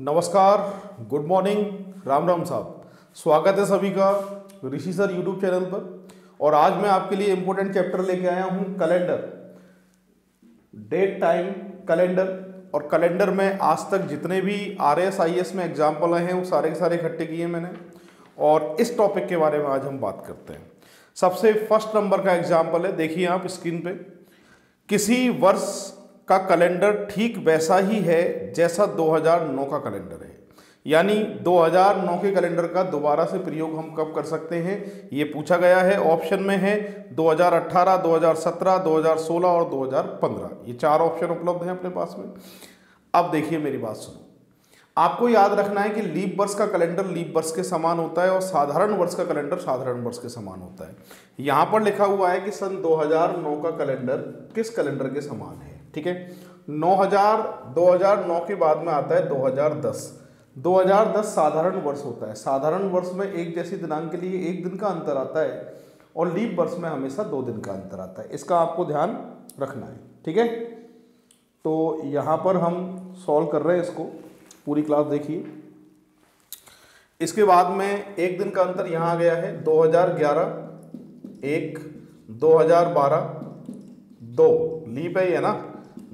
नमस्कार, good morning, Ram Ram साहब। स्वागत है सभी का ऋषि सर यूट्यूब चैनल पर। और आज मैं आपके लिए इम्पोर्टेंट चैप्टर लेके आया हूँ कैलेंडर, डेट टाइम कैलेंडर। और कैलेंडर में आज तक जितने भी RAS IAS में एग्जाम्पल आए हैं वो सारे के सारे इकट्ठे किए मैंने, और इस टॉपिक के बारे में आज हम बात करते हैं। सबसे फर्स्ट नंबर का एग्जाम्पल है, देखिए आप स्क्रीन पे। किसी वर्ष का कैलेंडर ठीक वैसा ही है जैसा 2009 का कैलेंडर है। यानी 2009 के कैलेंडर का दोबारा से प्रयोग हम कब कर सकते हैं, ये पूछा गया है। ऑप्शन में है 2018, 2017, 2016 और 2015। ये चार ऑप्शन उपलब्ध हैं अपने पास में। अब देखिए मेरी बात सुनो, आपको याद रखना है कि लीप वर्ष का कैलेंडर लीप वर्ष के समान होता है और साधारण वर्ष का कैलेंडर साधारण वर्ष के समान होता है। यहाँ पर लिखा हुआ है कि सन 2009 का कैलेंडर किस कैलेंडर के समान है, ठीक है। 2009 के बाद में आता है 2010। 2010 साधारण वर्ष होता है। साधारण वर्ष में एक जैसी दिनांक के लिए एक दिन का अंतर आता है और लीप वर्ष में हमेशा 2 दिन का अंतर आता है। इसका आपको ध्यान रखना है, ठीक है। तो यहाँ पर हम सॉल्व कर रहे हैं इसको, पूरी क्लास देखिए। इसके बाद में एक दिन का अंतर यहाँ आ गया है 2011 1, 2012 2, लीप है ये ना,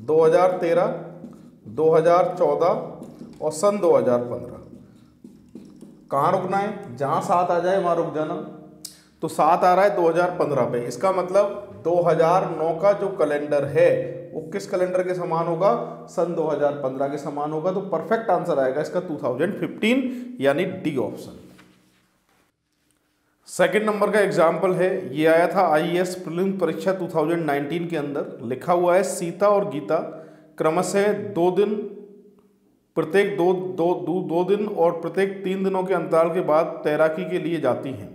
2013, 2014 और सन 2015। कहाँ रुकना है, जहाँ 7 आ जाए वहाँ रुक जाना। तो 7 आ रहा है 2015 पे। इसका मतलब 2009 का जो कैलेंडर है वो किस कैलेंडर के समान होगा, सन 2015 के समान होगा। तो परफेक्ट आंसर आएगा इसका 2015, यानी डी ऑप्शन। सेकंड नंबर का एग्जाम्पल है, ये आया था IAS प्रीलिम्स परीक्षा 2019 के अंदर। लिखा हुआ है सीता और गीता क्रमशः 2 दिन, प्रत्येक दो दिन और प्रत्येक 3 दिनों के अंतराल के बाद तैराकी के लिए जाती हैं।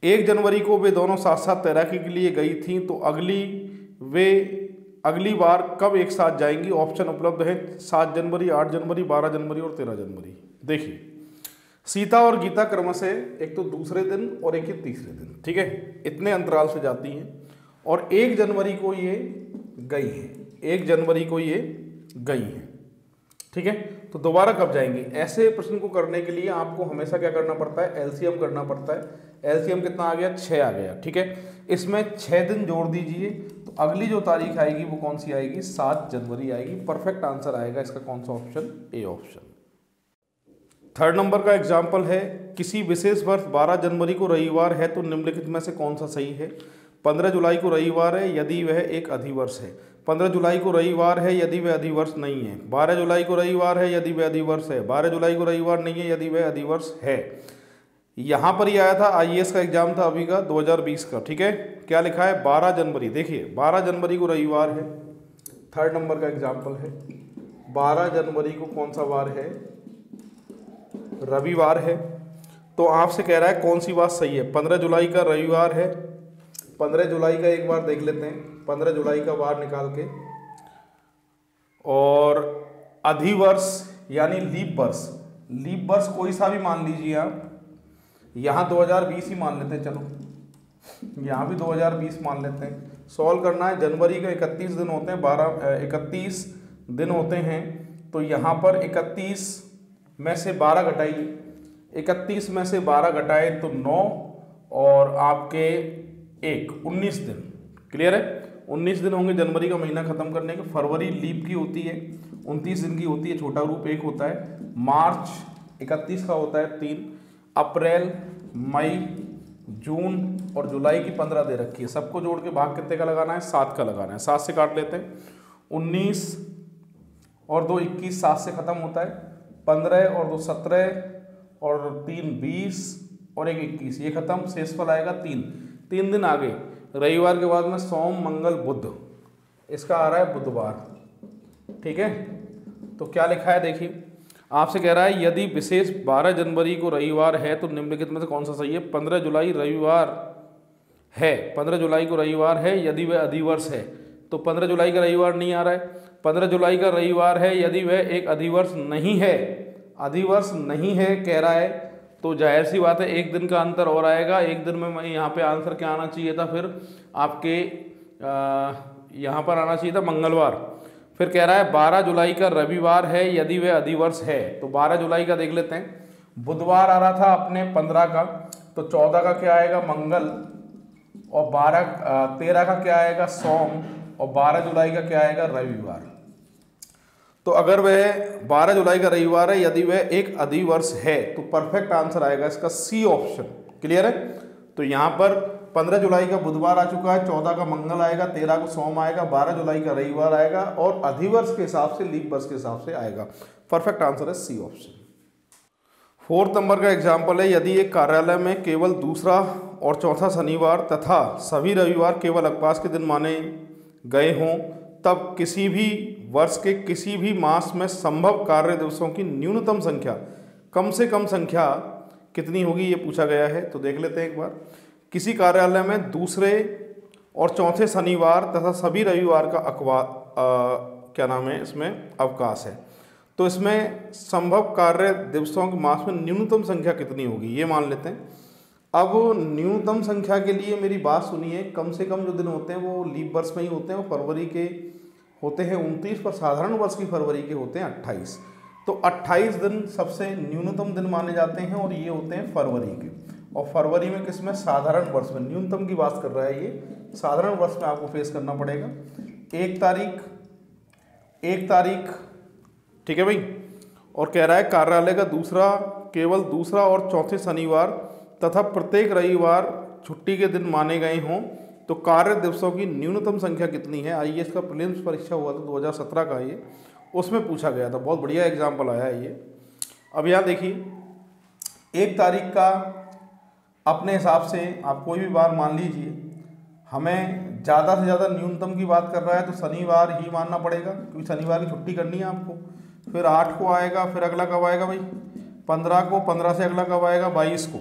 1 जनवरी को वे दोनों साथ साथ तैराकी के लिए गई थीं, तो अगली बार कब एक साथ जाएंगी। ऑप्शन उपलब्ध है 7 जनवरी, 8 जनवरी, 12 जनवरी और 13 जनवरी। देखिए सीता और गीता क्रमशः एक तो दूसरे दिन और एक ही तीसरे दिन, ठीक है, इतने अंतराल से जाती हैं। और 1 जनवरी को ये गई हैं, 1 जनवरी को ये गई हैं, ठीक है। तो दोबारा कब जाएंगी। ऐसे प्रश्न को करने के लिए आपको हमेशा क्या करना पड़ता है, LCM करना पड़ता है। LCM कितना आ गया, 6 आ गया, ठीक है। इसमें 6 दिन जोड़ दीजिए तो अगली जो तारीख आएगी वो कौन सी आएगी, 7 जनवरी आएगी। परफेक्ट आंसर आएगा इसका कौन सा option, A option. Third number का एग्जाम्पल है, किसी विशेष वर्ष 12 जनवरी को रविवार है तो निम्नलिखित में से कौन सा सही है। 15 जुलाई को रविवार है यदि वह एक अधिवर्ष है। 15 जुलाई को रविवार है यदि वह अधिवर्ष नहीं है। 12 जुलाई को रविवार है यदि वह अधिवर्ष है। 12 जुलाई को रविवार नहीं है यदि वह अधिवर्ष है। यहाँ पर ही आया था, IAS का एग्जाम था अभी का 2020 का, ठीक है। क्या लिखा है, 12 जनवरी। देखिए 12 जनवरी को रविवार है। थर्ड नंबर का एग्जाम्पल है, 12 जनवरी को कौन सा वार है, रविवार है। तो आपसे कह रहा है कौन सी बात सही है। 15 जुलाई का रविवार है। 15 जुलाई का एक बार देख लेते हैं, 15 जुलाई का वार निकाल के। और अधिवर्ष यानी लीप वर्ष, लीप वर्ष कोई सा भी मान लीजिए आप। यहाँ 2020 ही मान लेते हैं, चलो यहाँ भी 2020 मान लेते हैं। सॉल्व करना है, जनवरी का 31 दिन होते हैं, 31 दिन होते हैं। तो यहाँ पर 31 में से 12 घटाइए, 31 में से 12 घटाए तो 9 और आपके 19 दिन। क्लियर है, 19 दिन होंगे जनवरी का महीना खत्म करने के। फरवरी लीप की होती है, 29 दिन की होती है, छोटा रूप 1 होता है। मार्च 31 का होता है 3। अप्रैल, मई, जून और जुलाई की 15 दे रखी है। सबको जोड़ के भाग कितने का लगाना है, 7 का लगाना है। 7 से काट लेते हैं, 19 और 2 21, 7 से खत्म होता है। 15 और 2 17 और 3 20 और 1 21, ये खत्म। शेषफल आएगा 3 दिन आगे। रविवार के बाद में सोम, मंगल, बुध, इसका आ रहा है बुधवार, ठीक है। तो क्या लिखा है देखिए, आपसे कह रहा है यदि विशेष 12 जनवरी को रविवार है तो निम्नलिखित में से कौन सा सही है। 15 जुलाई रविवार है, 15 जुलाई को रविवार है यदि वह अधिवर्ष है। तो 15 जुलाई का रविवार नहीं आ रहा है। 15 जुलाई का रविवार है यदि वह एक अधिवर्ष नहीं है, अधिवर्ष नहीं है कह रहा है। तो जाहिर सी बात है 1 दिन का अंतर और आएगा। 1 दिन में यहाँ पे आंसर क्या आना चाहिए था, फिर आपके यहाँ पर आना चाहिए था मंगलवार। फिर कह रहा है 12 जुलाई का रविवार है यदि वह अधिवर्ष है, तो 12 जुलाई का देख लेते हैं। बुधवार आ रहा था अपने 15 का, तो 14 का क्या आएगा मंगल, और 13 का क्या आएगा सोम, और 12 जुलाई का क्या आएगा रविवार। तो अगर वह 12 जुलाई का रविवार है यदि वह एक अधिवर्ष है तो परफेक्ट आंसर आएगा इसका सी ऑप्शन। क्लियर है? तो यहाँ पर 15 जुलाई का बुधवार आ चुका है, 14 का मंगल आएगा, 13 को सोम आएगा, 12 जुलाई का रविवार आएगा, और अधिवर्ष के हिसाब से लीप वर्ष के हिसाब से आएगा। परफेक्ट आंसर है सी ऑप्शन। 4 नंबर का एग्जाम्पल है, यदि एक कार्यालय में केवल दूसरा और चौथा शनिवार तथा सभी रविवार केवल अवकाश के दिन माने गए हों, तब किसी भी वर्ष के किसी भी मास में संभव कार्य दिवसों की न्यूनतम संख्या कम से कम संख्या कितनी होगी, ये पूछा गया है। तो देख लेते हैं एक बार। किसी कार्यालय में दूसरे और चौथे शनिवार तथा सभी रविवार का क्या नाम है इसमें अवकाश है, तो इसमें संभव कार्य दिवसों के मास में न्यूनतम संख्या कितनी होगी, ये मान लेते हैं। अब न्यूनतम संख्या के लिए मेरी बात सुनिए, कम से कम जो दिन होते हैं वो लीप वर्ष में ही होते हैं, वो फरवरी के होते हैं 29, पर साधारण वर्ष की फरवरी के होते हैं 28। तो 28 दिन सबसे न्यूनतम दिन माने जाते हैं, और ये होते हैं फरवरी के। और फरवरी में किसमें? साधारण वर्ष में। न्यूनतम की बात कर रहा है ये, साधारण वर्ष में आपको फेस करना पड़ेगा। 1 तारीख, ठीक है भाई। और कह रहा है कार्यालय का केवल दूसरा और चौथे शनिवार तथा प्रत्येक रविवार छुट्टी के दिन माने गए हों, तो कार्य दिवसों की न्यूनतम संख्या कितनी है। आईएएस का प्रीलिम्स परीक्षा हुआ था 2017 का, ये उसमें पूछा गया था। बहुत बढ़िया एग्जाम्पल आया है ये। अब यहाँ देखिए, 1 तारीख का अपने हिसाब से आप कोई भी बार मान लीजिए, हमें ज़्यादा से ज़्यादा न्यूनतम की बात कर रहा है तो शनिवार ही मानना पड़ेगा, क्योंकि शनिवार की छुट्टी करनी है आपको। फिर 8 को आएगा, फिर अगला कब आएगा भाई 15 को, 15 से अगला कब आएगा 22 को,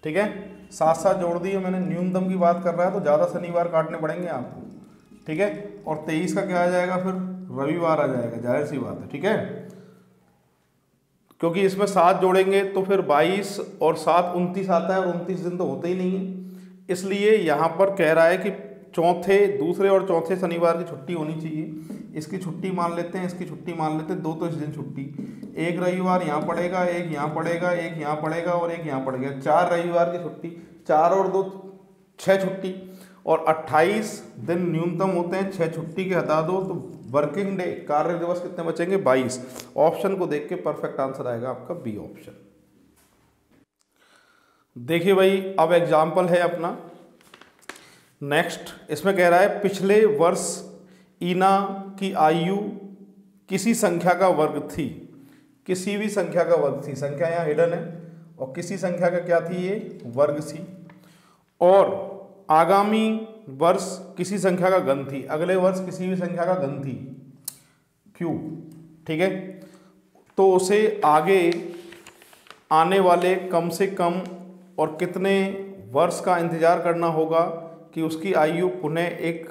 ठीक है। साथ साथ जोड़ दिए मैंने। न्यूनतम की बात कर रहा है तो ज़्यादा शनिवार काटने पड़ेंगे आपको, ठीक है। और 23 का क्या आ जाएगा, फिर रविवार आ जाएगा, जाहिर सी बात है, ठीक है। क्योंकि इसमें 7 जोड़ेंगे तो फिर 22 और 7 29 आता है, और 29 दिन तो होते ही नहीं है। इसलिए यहाँ पर कह रहा है कि दूसरे और चौथे शनिवार की छुट्टी होनी चाहिए। इसकी छुट्टी मान लेते हैं, इसकी छुट्टी मान लेते हैं, 2 तो इस दिन छुट्टी। 1 रविवार यहाँ पड़ेगा, 1 यहाँ पड़ेगा, 1 यहाँ पड़ेगा, और 1 यहाँ पड़ेगा। 4 रविवार की छुट्टी, 4 और 2 6 छुट्टी, और 28 दिन न्यूनतम होते हैं। 6 छुट्टी के हटा दो तो वर्किंग डे, कार्य दिवस कितने बचेंगे 22। ऑप्शन को देख के परफेक्ट आंसर आएगा आपका बी ऑप्शन। देखिए भाई, अब एग्जाम्पल है अपना नेक्स्ट। इसमें कह रहा है पिछले वर्ष ईना की आयु किसी संख्या का वर्ग थी। किसी भी संख्या का वर्ग थी, संख्या यहाँ हिडन है, और किसी संख्या का क्या थी, ये वर्ग थी। और आगामी वर्ष किसी संख्या का घन थी। अगले वर्ष किसी भी संख्या का घन थी, क्यू, ठीक है। तो उसे आगे आने वाले कम से कम और कितने वर्ष का इंतजार करना होगा कि उसकी आयु पुनः एक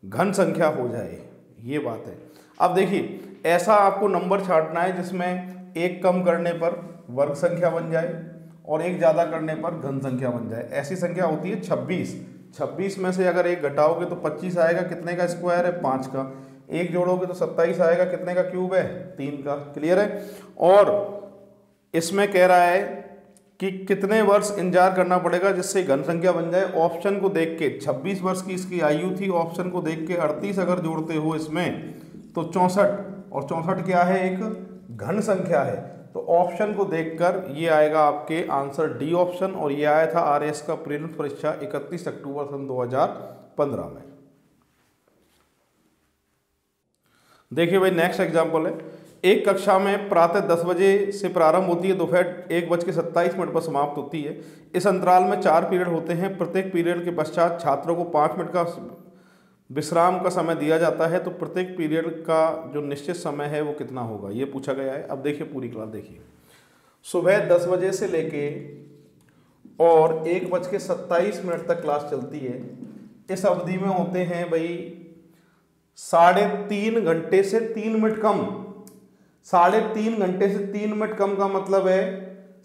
घन संख्या हो जाए, ये बात है। अब देखिए, ऐसा आपको नंबर छांटना है जिसमें 1 कम करने पर वर्ग संख्या बन जाए और 1 ज़्यादा करने पर घन संख्या बन जाए। ऐसी संख्या होती है 26। 26 में से अगर 1 घटाओगे तो 25 आएगा, कितने का स्क्वायर है 5 का। 1 जोड़ोगे तो 27 आएगा, कितने का क्यूब है 3 का। क्लियर है। और इसमें कह रहा है कि कितने वर्ष इंतजार करना पड़ेगा जिससे घन संख्या बन जाए। ऑप्शन को देख के 26 वर्ष की इसकी आयु थी, ऑप्शन को देख के 38 अगर जोड़ते हो इसमें तो 64, और 64 क्या है, एक घन संख्या है। तो ऑप्शन को देखकर ये आएगा आपके आंसर डी ऑप्शन। और ये आया था आरएएस का प्रीलिम्स परीक्षा 31 अक्टूबर सन 2015 में। देखिए भाई, नेक्स्ट एग्जांपल है। एक कक्षा में प्रातः 10 बजे से प्रारंभ होती है, दोपहर 1:27 पर समाप्त होती है। इस अंतराल में 4 पीरियड होते हैं। प्रत्येक पीरियड के पश्चात छात्रों को 5 मिनट का विश्राम का समय दिया जाता है। तो प्रत्येक पीरियड का जो निश्चित समय है वो कितना होगा, ये पूछा गया है। अब देखिए पूरी क्लास देखिए। सुबह 10 बजे से लेके और 1:27 तक क्लास चलती है। इस अवधि में होते हैं भाई 3.5 घंटे से 3 मिनट कम। 3.5 घंटे से 3 मिनट कम का मतलब है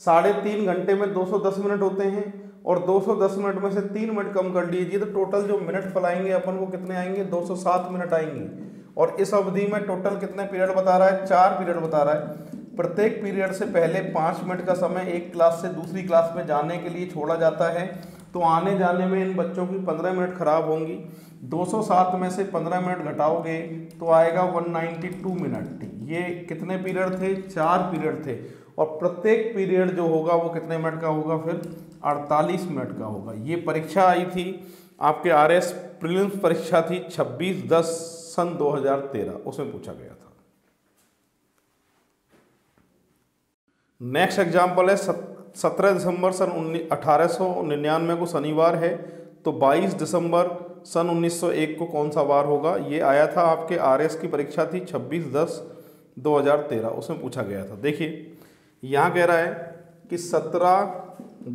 3.5 घंटे में 210 मिनट होते हैं, और 210 मिनट में से 3 मिनट कम कर लीजिए तो टोटल जो मिनट फैलाएंगे अपन वो कितने आएंगे, 207 मिनट आएंगे। और इस अवधि में टोटल कितने पीरियड बता रहा है, 4 पीरियड बता रहा है। प्रत्येक पीरियड से पहले 5 मिनट का समय एक क्लास से दूसरी क्लास में जाने के लिए छोड़ा जाता है। तो आने जाने में इन बच्चों की 15 मिनट खराब होंगी। 207 में से 15 मिनट घटाओगे तो आएगा 192 मिनट। ये कितने पीरियड थे, 4 पीरियड थे। और प्रत्येक पीरियड जो होगा वो कितने मिनट का होगा, फिर 48 मिनट का होगा। ये परीक्षा आई थी आपके आरएस प्रीलिम्स परीक्षा थी 26/10 सन 2013, उसमें पूछा गया था। नेक्स्ट एग्जाम्पल है 17 दिसंबर सन 1899 को शनिवार है, तो 22 दिसंबर सन 1901 को कौन सा वार होगा। ये आया था आपके आरएस की परीक्षा थी 26/10/2013, उसमें पूछा गया था। देखिए यहाँ कह रहा है कि 17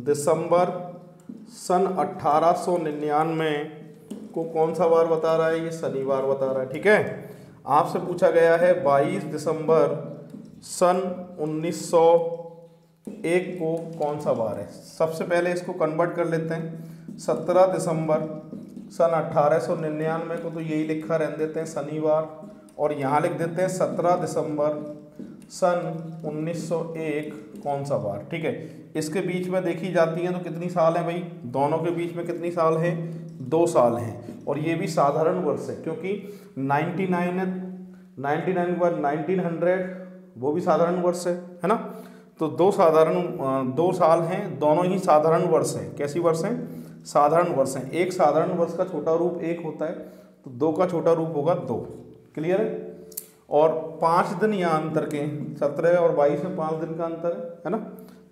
दिसंबर सन 1899 को कौन सा वार बता रहा है, ये शनिवार बता रहा है। ठीक है, आपसे पूछा गया है 22 दिसंबर सन 1901 को कौन सा वार है। सबसे पहले इसको कन्वर्ट कर लेते हैं। 17 दिसंबर सन 1899 को तो यही लिखा रहने देते हैं शनिवार, और यहाँ लिख देते हैं 17 दिसंबर सन 1901 कौन सा वार। ठीक है, इसके बीच में देखी जाती हैं तो कितनी साल है भाई, दोनों के बीच में कितनी साल है, 2 साल हैं। और ये भी साधारण वर्ष है क्योंकि 99 के बाद 1900 वो भी साधारण वर्ष है ना। तो 2 साल हैं, दोनों ही साधारण वर्ष हैं। कैसी वर्ष हैं, साधारण वर्ष हैं। एक साधारण वर्ष का छोटा रूप 1 होता है, तो 2 का छोटा रूप होगा 2। क्लियर है। और 5 दिन यहाँ अंतर के, 17 और 22 में 5 दिन का अंतर है ना।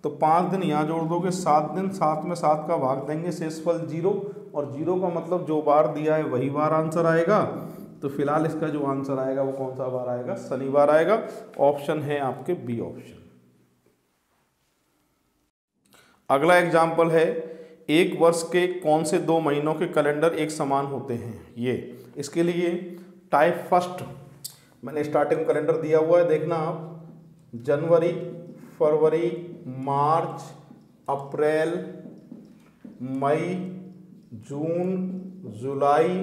तो 5 दिन यहाँ जोड़ दोगे, 7 दिन, 7 में 7 का भाग देंगे, शेषफल 0। और 0 का मतलब जो बार दिया है वही बार आंसर आएगा। तो फिलहाल इसका जो आंसर आएगा वो कौन सा बार आएगा, शनिवार आएगा। ऑप्शन है आपके बी ऑप्शन। अगला एग्जाम्पल है, एक वर्ष के कौन से 2 महीनों के कैलेंडर एक समान होते हैं। ये इसके लिए टाइप फर्स्ट मैंने स्टार्टिंग में कैलेंडर दिया हुआ है, देखना आप। जनवरी, फरवरी, मार्च, अप्रैल, मई, जून, जुलाई,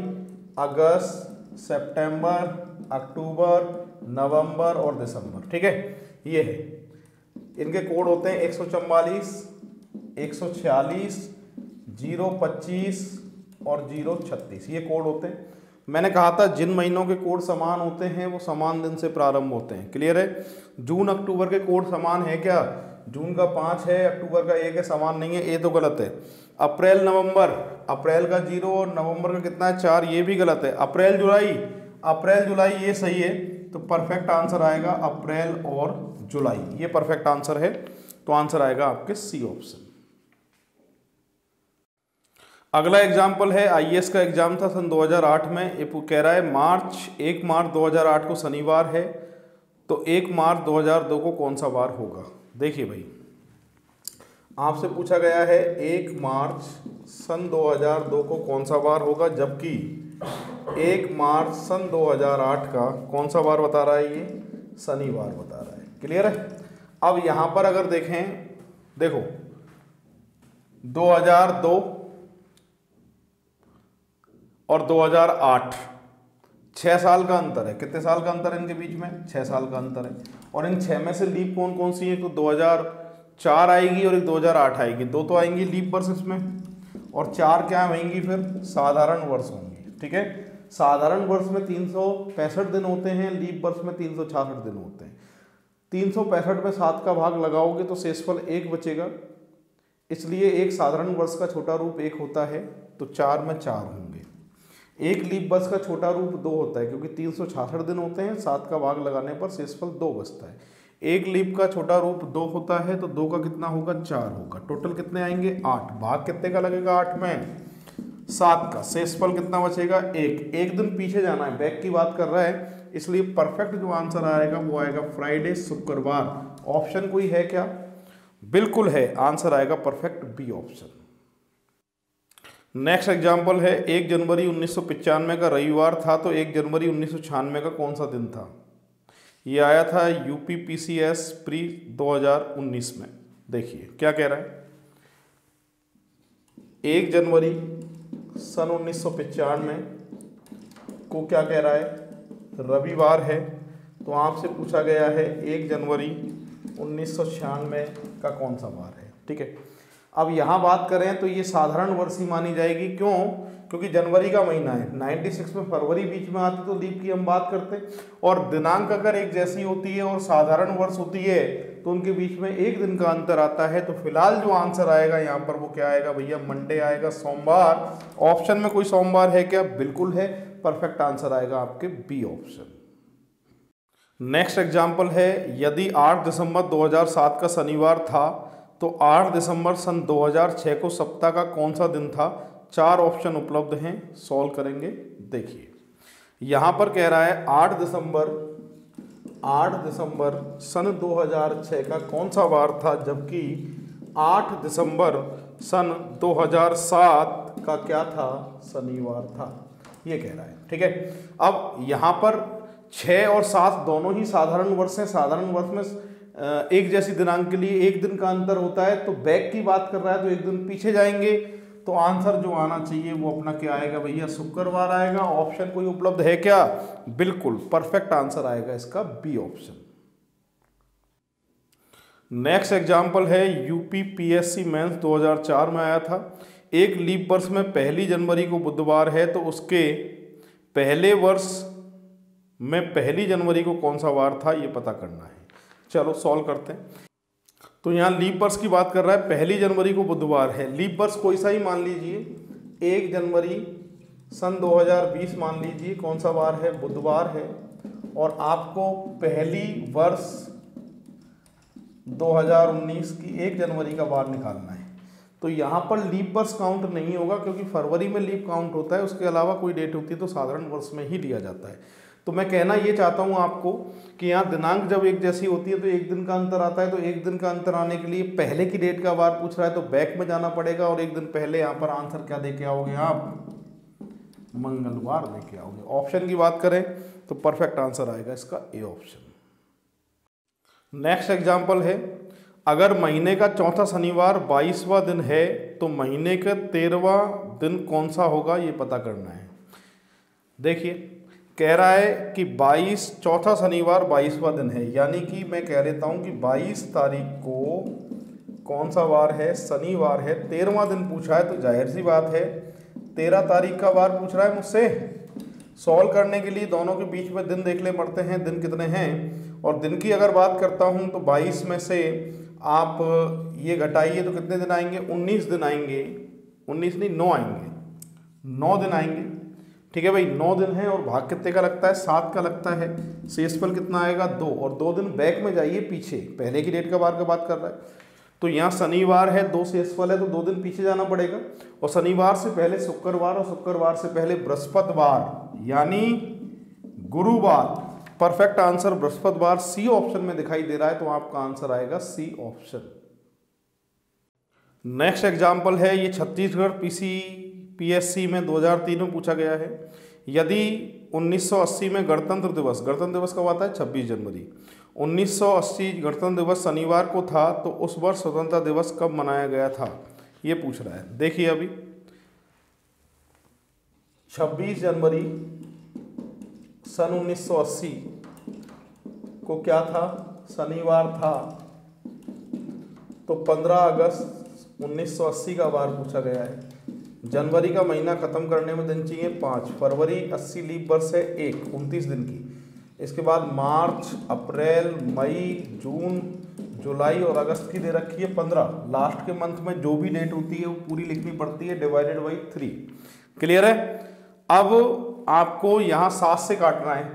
अगस्त, सितंबर, अक्टूबर, नवंबर और दिसंबर। ठीक है, ये है। इनके कोड होते हैं 144, 146, 025 और 036, ये कोड होते हैं। मैंने कहा था जिन महीनों के कोड समान होते हैं वो समान दिन से प्रारंभ होते हैं। क्लियर है। जून अक्टूबर के कोड समान है क्या, जून का 5 है, अक्टूबर का 1 है, समान नहीं है, ये तो गलत है। अप्रैल नवंबर, अप्रैल का 0 और नवंबर का कितना है 4, ये भी गलत है। अप्रैल जुलाई ये सही है। तो परफेक्ट आंसर आएगा अप्रैल और जुलाई, ये परफेक्ट आंसर है। तो आंसर आएगा आपके सी ऑप्शन। अगला एग्जाम्पल है, आईएएस का एग्जाम था सन 2008 में। ये कह रहा है 1 मार्च 2008 को शनिवार है, तो 1 मार्च 2002 को कौन सा वार होगा। देखिए भाई, आपसे पूछा गया है 1 मार्च सन 2002 को कौन सा वार होगा, जबकि 1 मार्च सन 2008 का कौन सा वार बता रहा है, ये शनिवार बता रहा है। क्लियर है। अब यहाँ पर अगर देखें, देखो 2002 और 2008 6 साल का अंतर है। कितने साल का अंतर है इनके बीच में, 6 साल का अंतर है। और इन 6 में से लीप कौन कौन सी है, तो 2004 आएगी और एक 2008 आएगी, 2 तो आएंगी लीप वर्ष इसमें, और 4 क्या होंगी, फिर साधारण वर्ष होंगे। ठीक है, साधारण वर्ष में 365 दिन होते हैं, लीप वर्ष में 366 दिन होते हैं। 365 में 7 का भाग लगाओगे तो शेषफल 1 बचेगा, इसलिए एक साधारण वर्ष का छोटा रूप 1 होता है, तो 4 में 4 होंगे। एक लीप वर्ष का छोटा रूप 2 होता है, क्योंकि 366 दिन होते हैं, 7 का भाग लगाने पर शेषफल 2 बचता है। एक लीप का छोटा रूप 2 होता है, तो 2 का कितना होगा, 4 होगा। टोटल कितने आएंगे, 8। भाग कितने का लगेगा, 8 में 7 का। शेषफल कितना बचेगा, 1। एक दिन पीछे जाना है, बैक की बात कर रहा है, इसलिए परफेक्ट जो आंसर आएगा वो आएगा फ्राइडे, शुक्रवार। ऑप्शन कोई है क्या, बिल्कुल है, आंसर आएगा perfect B option. Next example है, 1 जनवरी 1995 का रविवार था, तो 1 जनवरी 1996 का कौन सा दिन था। ये आया था UPPCS प्री 2019 में। देखिए क्या कह रहा है, 1 जनवरी सन 1995 को क्या कह रहा है, रविवार है। तो आपसे पूछा गया है 1 जनवरी 1996 का कौन सा वार है। ठीक है, अब यहाँ बात करें तो ये साधारण वर्ष ही मानी जाएगी। क्यों? क्योंकि जनवरी का महीना है, 96 में फरवरी बीच में आती तो लीप की हम बात करते, और दिनांक अगर एक जैसी होती है और साधारण वर्ष होती है तो उनके बीच में एक दिन का अंतर आता है। तो फिलहाल जो आंसर आएगा यहाँ पर वो क्या आएगा भैया, मंडे आएगा, सोमवार। ऑप्शन में कोई सोमवार है क्या? बिल्कुल है। परफेक्ट आंसर आएगा आपके बी ऑप्शन। नेक्स्ट एग्जाम्पल है, यदि 8 दिसंबर 2007 का शनिवार था तो 8 दिसंबर सन 2006 को सप्ताह का कौन सा दिन था? 4 ऑप्शन उपलब्ध हैं, सॉल्व करेंगे। देखिए यहाँ पर कह रहा है 8 दिसंबर सन 2006 का कौन सा वार था, जबकि 8 दिसंबर सन 2007 का क्या था? शनिवार था, ये कह रहा है। ठीक है, अब यहाँ पर 6 और 7 दोनों ही साधारण वर्ष हैं। साधारण वर्ष में एक जैसी दिनांक के लिए एक दिन का अंतर होता है, तो बैक की बात कर रहा है तो एक दिन पीछे जाएंगे। तो आंसर जो आना चाहिए वो अपना क्या आएगा भैया? शुक्रवार आएगा। ऑप्शन कोई उपलब्ध है क्या? बिल्कुल, परफेक्ट आंसर आएगा इसका बी ऑप्शन। नेक्स्ट एग्जाम्पल है, यूपी पीएससी मेंस 2004 में आया था। एक लीप वर्ष में 1 जनवरी को बुधवार है तो उसके पहले वर्ष में 1 जनवरी को कौन सा वार था, ये पता करना है। चलो सॉल्व करते हैं। तो यहाँ लीप वर्ष की बात कर रहा है, 1 जनवरी को बुधवार है। लीप वर्ष कोई सा ही मान लीजिए, 1 जनवरी सन 2020 मान लीजिए, कौन सा वार है? बुधवार है। और आपको पहली वर्ष 2019 की 1 जनवरी का वार निकालना है। तो यहाँ पर लीप वर्ष काउंट नहीं होगा, क्योंकि फरवरी में लीप काउंट होता है, उसके अलावा कोई डेट होती है तो साधारण वर्ष में ही लिया जाता है। तो मैं कहना ये चाहता हूँ आपको कि यहाँ दिनांक जब एक जैसी होती है तो एक दिन का अंतर आता है। तो एक दिन का अंतर आने के लिए पहले की डेट का वार पूछ रहा है तो बैक में जाना पड़ेगा, और एक दिन पहले यहाँ पर आंसर क्या देके आओगे आप? मंगलवार लेके आओगे। ऑप्शन की बात करें तो परफेक्ट आंसर आएगा इसका ए ऑप्शन। नेक्स्ट एग्जाम्पल है, अगर महीने का चौथा शनिवार 22वां दिन है तो महीने का 13वां दिन कौन सा होगा, ये पता करना है। देखिए कह रहा है कि 22 चौथा शनिवार 22वां दिन है, यानी कि मैं कह लेता हूँ कि 22 तारीख को कौन सा वार है? शनिवार है। 13वां दिन पूछा है तो जाहिर सी बात है 13 तारीख का वार पूछ रहा है मुझसे। सॉल्व करने के लिए दोनों के बीच में दिन देख ले पड़ते हैं, दिन कितने हैं। और दिन की अगर बात करता हूँ तो 22 में से आप ये घटाइए तो कितने दिन आएंगे? 19 दिन आएंगे। 19 नहीं, 9 आएंगे, 9 दिन आएंगे। ठीक है भाई, 9 दिन है और भाग कितने का लगता है? 7 का लगता है। शेषफल कितना आएगा? 2। और 2 दिन बैक में जाइए पीछे, पहले की डेट का वार का बात कर रहा है। तो यहाँ शनिवार है, 2 शेषफल है तो 2 दिन पीछे जाना पड़ेगा। और शनिवार से पहले शुक्रवार और शुक्रवार से पहले बृहस्पतिवार यानी गुरुवार। परफेक्ट आंसर बृहस्पतिवार सी ऑप्शन में दिखाई दे रहा है, तो आपका आंसर आएगा सी ऑप्शन। नेक्स्ट एग्जाम्पल है, ये छत्तीसगढ़ पीएससी में 2003 में पूछा गया है। यदि 1980 में गणतंत्र दिवस कब आता है? 26 जनवरी। 1980 गणतंत्र दिवस शनिवार को था तो उस वर्ष स्वतंत्रता दिवस कब मनाया गया था, ये पूछ रहा है। देखिए अभी 26 जनवरी सन 1980 को क्या था? शनिवार था। तो 15 अगस्त 1980 का वार पूछा गया है। जनवरी का महीना खत्म करने में दिन चाहिए 5। फरवरी 80 लीप वर्ष है 1, 29 दिन की। इसके बाद मार्च, अप्रैल, मई, जून, जुलाई और अगस्त की दे रखी है 15। लास्ट के मंथ में जो भी डेट होती है वो पूरी लिखनी पड़ती है, डिवाइडेड बाई 3। क्लियर है? अब आपको यहाँ 7 से काटना है,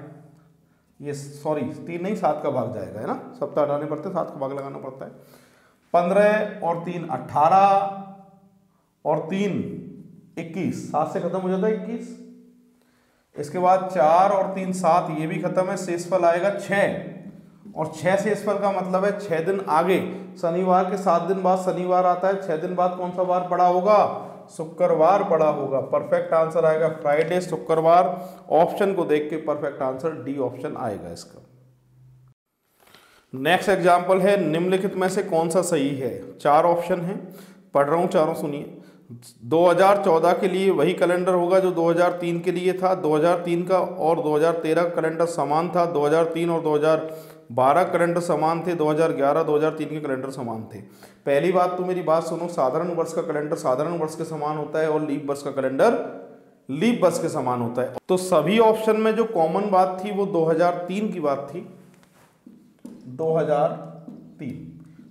ये सॉरी 3 नहीं 7 का भाग जाएगा, है ना, सप्ताह हटाने पड़ते हैं, 7 का भाग लगाना पड़ता है। 15 और 3 18 और 3 21, 7 से खत्म हो जाता है 21। इसके बाद 4 और 3 7, ये भी खत्म है। शेषफल आएगा 6 और 6 शेषफल का मतलब है 6 दिन आगे। शनिवार के 7 दिन बाद शनिवार आता है, 6 दिन बाद कौन सा वार पड़ा होगा? शुक्रवार पड़ा होगा। परफेक्ट आंसर आएगा फ्राइडे, शुक्रवार। ऑप्शन को देख के परफेक्ट आंसर डी ऑप्शन आएगा इसका। नेक्स्ट एग्जाम्पल है, निम्नलिखित में से कौन सा सही है? 4 ऑप्शन है, पढ़ रहा हूं चारों, सुनिए। 2014 के लिए वही कैलेंडर होगा जो 2003 के लिए था। 2003 का और 2013 का कैलेंडर समान था। 2003 और 2012 कैलेंडर समान थे। 2011 2003 के कैलेंडर समान थे। पहली बात तो मेरी बात सुनो, साधारण वर्ष का कैलेंडर साधारण वर्ष के समान होता है और लीप वर्ष का कैलेंडर लीप वर्ष के समान होता है। तो सभी ऑप्शन में जो कॉमन बात थी वो 2003 की बात थी।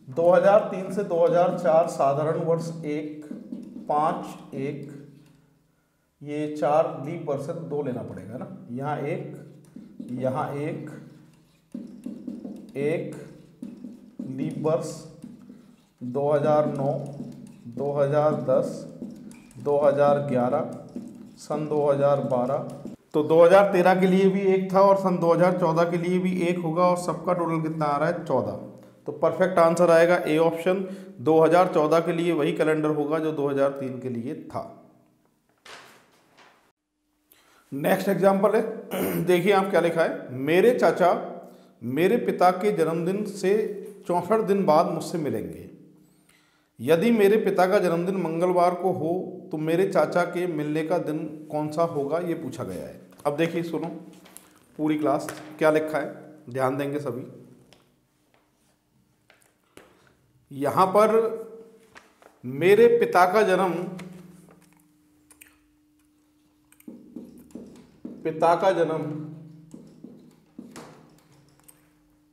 2003 से 2004 साधारण वर्ष 1, 5, 1, ये 4 लीप वर्ष है, 2 लेना पड़ेगा ना। यहाँ 1, यहाँ 1 लीप वर्ष। 2009, 2010, 2011, सन 2012। तो 2013 के लिए भी 1 था और सन 2014 के लिए भी 1 होगा और सबका टोटल कितना आ रहा है 14। तो परफेक्ट आंसर आएगा ए ऑप्शन। 2014 के लिए वही कैलेंडर होगा जो 2003 के लिए था। नेक्स्ट एग्जांपल है, देखिए आप क्या लिखा है। मेरे चाचा मेरे पिता के जन्मदिन से 64 दिन बाद मुझसे मिलेंगे। यदि मेरे पिता का जन्मदिन मंगलवार को हो तो मेरे चाचा के मिलने का दिन कौन सा होगा, ये पूछा गया है। अब देखिए सुनो पूरी क्लास क्या लिखा है, ध्यान देंगे सभी। यहां पर मेरे पिता का जन्म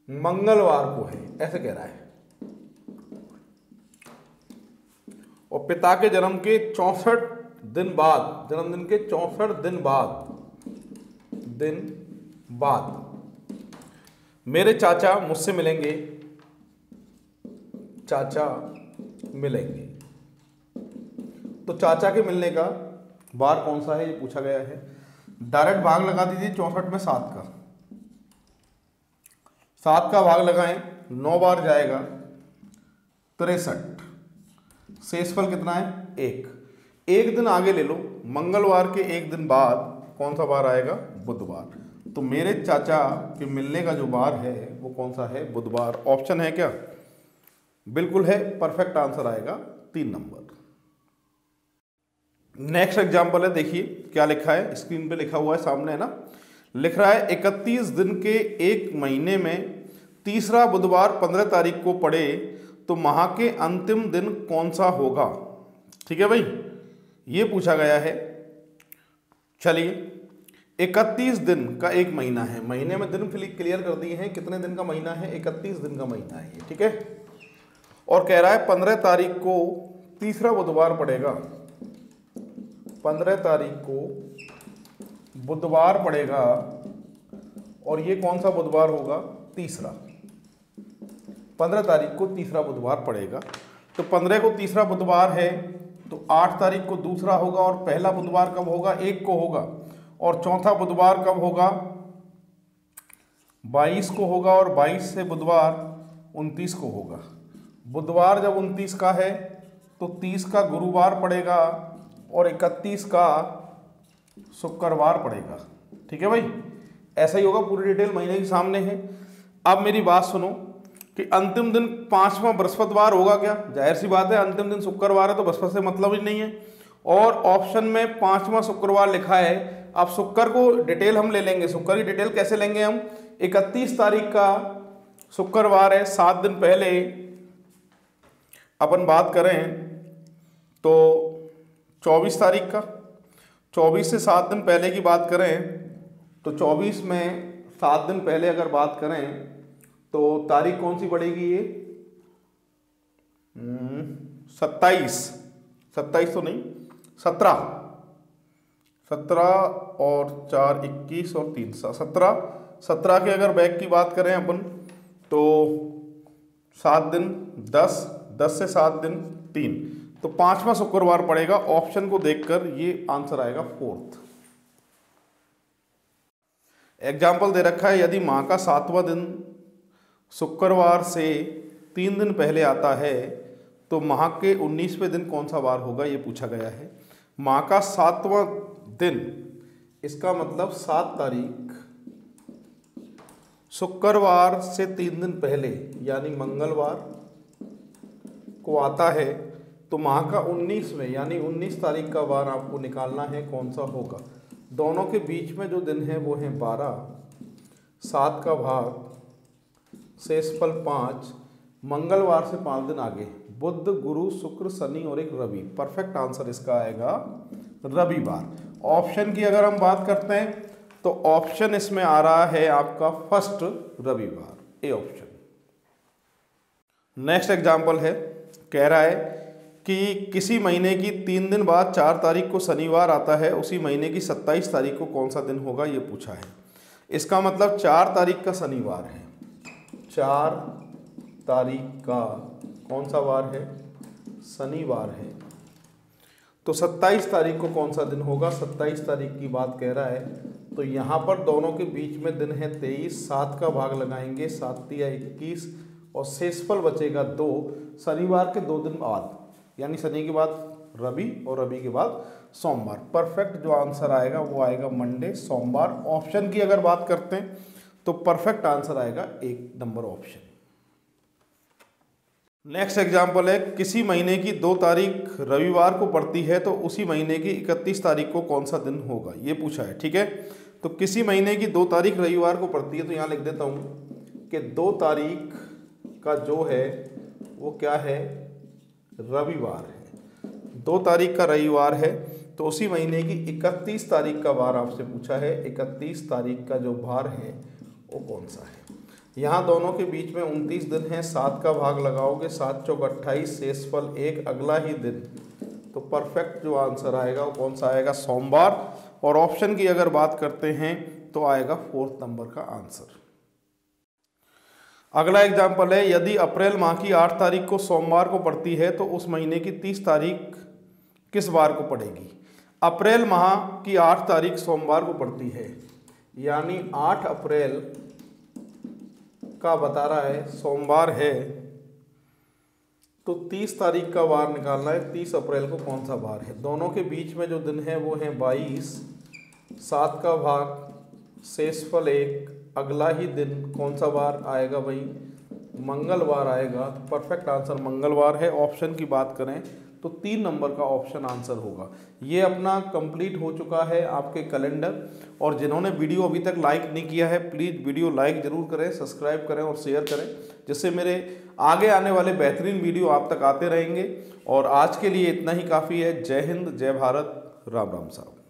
मंगलवार को है, ऐसे कह रहा है। और पिता के जन्म के 64 दिन बाद, जन्मदिन के 64 दिन बाद मेरे चाचा मुझसे मिलेंगे। चाचा मिलेंगे, तो चाचा के मिलने का बार कौन सा है ये पूछा गया है। डायरेक्ट भाग लगा दीजिए 64 में 7 का। 7 का भाग लगाएं, 9 बार जाएगा 63। शेषफल कितना है 1। एक दिन आगे ले लो, मंगलवार के एक दिन बाद कौन सा बार आएगा, बुधवार। तो मेरे चाचा के मिलने का जो बार है वो कौन सा है, बुधवार। ऑप्शन है क्या, बिल्कुल है, परफेक्ट आंसर आएगा 3 नंबर। नेक्स्ट एग्जांपल है, देखिए क्या लिखा है, स्क्रीन पे लिखा हुआ है सामने है ना। लिख रहा है 31 दिन के एक महीने में तीसरा बुधवार 15 तारीख को पड़े तो माह के अंतिम दिन कौन सा होगा। ठीक है भाई, ये पूछा गया है। चलिए 31 दिन का एक महीना है, महीने में दिन क्लियर कर दिए हैं, कितने दिन का महीना है, 31 दिन का महीना है ये। ठीक है, और कह रहा है 15 तारीख को तीसरा बुधवार पड़ेगा। 15 तारीख को बुधवार पड़ेगा और ये कौन सा बुधवार होगा, तीसरा। 15 तारीख को तीसरा बुधवार पड़ेगा, तो 15 को तीसरा बुधवार है तो 8 तारीख को दूसरा होगा और पहला बुधवार कब होगा, 1 को होगा। और चौथा बुधवार कब होगा, 22 को होगा और 22 से बुधवार 29 को होगा। बुधवार जब 29 का है तो 30 का गुरुवार पड़ेगा और 31 का शुक्रवार पड़ेगा। ठीक है भाई, ऐसा ही होगा, पूरी डिटेल महीने के सामने है। अब मेरी बात सुनो कि अंतिम दिन 5वां बृहस्पतिवार होगा क्या, जाहिर सी बात है, अंतिम दिन शुक्रवार है तो बृहस्पति से मतलब ही नहीं है। और ऑप्शन में 5वां शुक्रवार लिखा है। अब शुक्र को डिटेल हम ले लेंगे, शुक्र की डिटेल कैसे लेंगे हम, 31 तारीख का शुक्रवार है, 7 दिन पहले अपन बात करें तो 24 तारीख का, 24 से 7 दिन पहले की बात करें तो 24 में 7 दिन पहले अगर बात करें तो तारीख कौन सी पड़ेगी, ये 27 तो नहीं, 17 और 4 21 और 3 17 के अगर बैक की बात करें अपन तो 7 दिन 10 से 7 दिन 3, तो 5वां शुक्रवार पड़ेगा। ऑप्शन को देखकर ये आंसर आएगा 4th। एग्जाम्पल दे रखा है, यदि माह का 7वां दिन शुक्रवार से 3 दिन पहले आता है तो माह के 19वें दिन कौन सा वार होगा, ये पूछा गया है। माह का 7वां दिन, इसका मतलब 7 तारीख शुक्रवार से 3 दिन पहले यानी मंगलवार को आता है तो माह का 19वें यानी 19 तारीख का वार आपको निकालना है, कौन सा होगा। दोनों के बीच में जो दिन है वो है 12, 7 का भाग, शेषफल 5, मंगलवार से 5 दिन आगे, बुध, गुरु, शुक्र, शनि और एक रवि। परफेक्ट आंसर इसका आएगा रविवार। ऑप्शन की अगर हम बात करते हैं तो ऑप्शन इसमें आ रहा है आपका फर्स्ट रविवार, ए ऑप्शन। नेक्स्ट एग्जाम्पल है, कह रहा है कि किसी महीने की 3 दिन बाद 4 तारीख को शनिवार आता है, उसी महीने की 27 तारीख को कौन सा दिन होगा, ये पूछा है। इसका मतलब 4 तारीख का शनिवार है, 4 तारीख का कौन सा वार है, शनिवार है। तो 27 तारीख को कौन सा दिन होगा, 27 तारीख की बात कह रहा है। तो यहाँ पर दोनों के बीच में दिन है 23, 7 का भाग लगाएंगे, 7 या 21 और शेषफल बचेगा 2। शनिवार के 2 दिन बाद यानी शनि के बाद रवि और रवि के बाद सोमवार। परफेक्ट जो आंसर आएगा वो आएगा मंडे, सोमवार। ऑप्शन की अगर बात करते हैं तो परफेक्ट आंसर आएगा 1 नंबर ऑप्शन। नेक्स्ट एग्जाम्पल है, किसी महीने की 2 तारीख रविवार को पड़ती है तो उसी महीने की 31 तारीख को कौन सा दिन होगा, ये पूछा है। ठीक है, तो किसी महीने की 2 तारीख रविवार को पड़ती है, तो यहाँ लिख देता हूँ कि 2 तारीख का जो है वो क्या है, रविवार है। 2 तारीख का रविवार है, तो उसी महीने की 31 तारीख का वार आपसे पूछा है। 31 तारीख का जो वार है वो कौन सा है। यहाँ दोनों के बीच में 29 दिन है, 7 का भाग लगाओगे, 7 चौक 28, शेषफल 1, अगला ही दिन। तो परफेक्ट जो आंसर आएगा वो कौन सा आएगा, सोमवार। और ऑप्शन की अगर बात करते हैं तो आएगा 4 नंबर का आंसर। अगला एग्जाम्पल है, यदि अप्रैल माह की 8 तारीख को सोमवार को पड़ती है तो उस महीने की 30 तारीख किस बार को पड़ेगी। अप्रैल माह की 8 तारीख सोमवार को पड़ती है, यानी 8 अप्रैल का बता रहा है, सोमवार है, तो 30 तारीख का वार निकालना है। 30 अप्रैल को कौन सा वार है। दोनों के बीच में जो दिन है वो है 22, 7 का भाग, शेषफल 1, अगला ही दिन कौन सा वार आएगा भाई, मंगलवार आएगा। तो परफेक्ट आंसर मंगलवार है। ऑप्शन की बात करें तो 3 नंबर का ऑप्शन आंसर होगा। ये अपना कंप्लीट हो चुका है आपके कैलेंडर। और जिन्होंने वीडियो अभी तक लाइक नहीं किया है प्लीज़ वीडियो लाइक ज़रूर करें, सब्सक्राइब करें और शेयर करें, जिससे मेरे आगे आने वाले बेहतरीन वीडियो आप तक आते रहेंगे। और आज के लिए इतना ही काफ़ी है। जय हिंद, जय भारत, राम राम साहब।